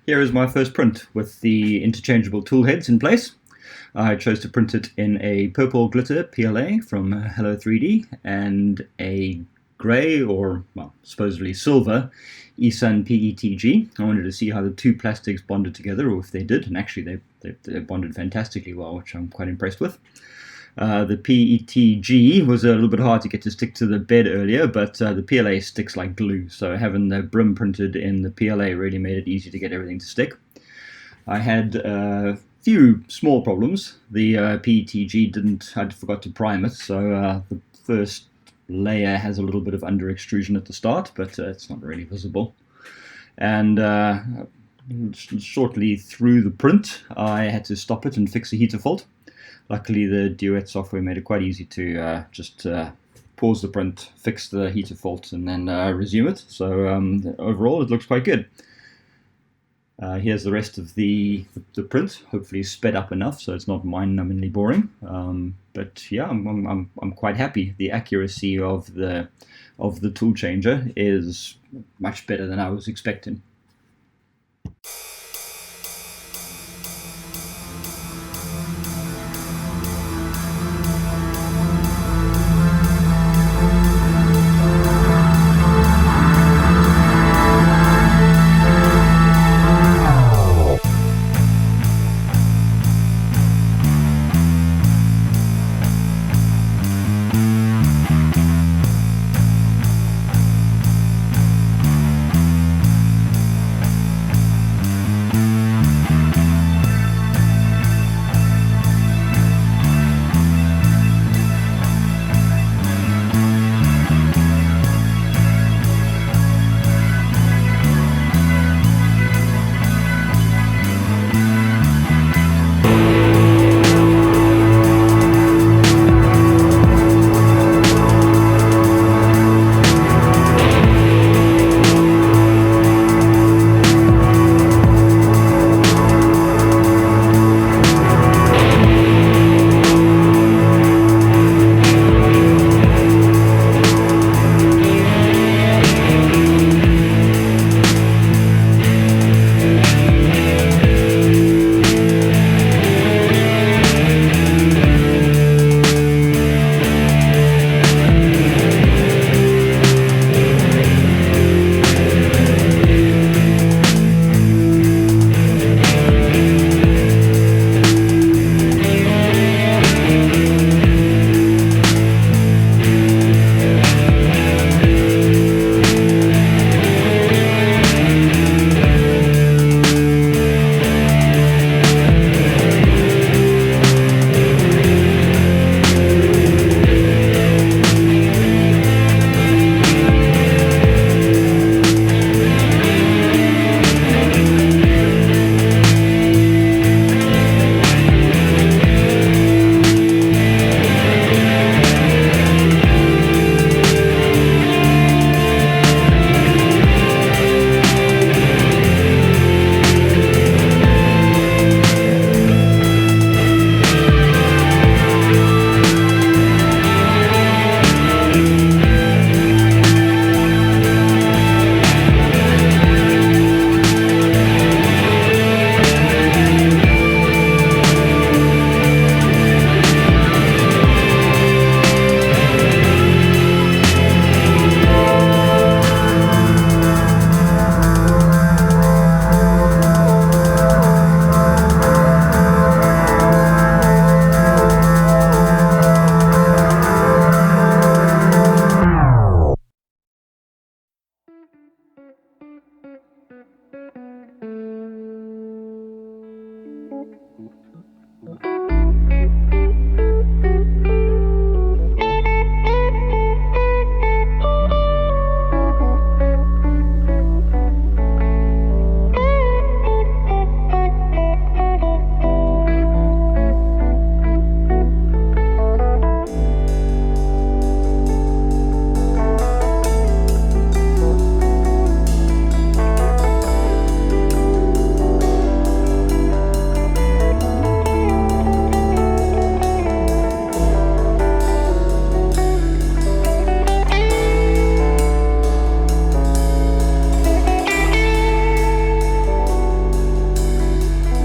Here is my first print with the interchangeable tool heads in place. I chose to print it in a purple glitter PLA from Hello 3D and a grey, or well, supposedly silver, eSun PETG. I wanted to see how the two plastics bonded together, or if they did, and actually they bonded fantastically well, which I'm quite impressed with. The PETG was a little bit hard to get to stick to the bed earlier, but the PLA sticks like glue, so having the brim printed in the PLA really made it easy to get everything to stick. I had a few small problems. The PETG I forgot to prime it, so the first layer has a little bit of under extrusion at the start, but it's not really visible. And shortly through the print, I had to stop it and fix a heater fault. Luckily, the Duet software made it quite easy to just pause the print, fix the heater fault, and then resume it. So overall, it looks quite good. Here's the rest of the print, hopefully sped up enough so it's not mind-numbingly boring. But yeah, I'm quite happy. The accuracy of the Toolchanger is much better than I was expecting.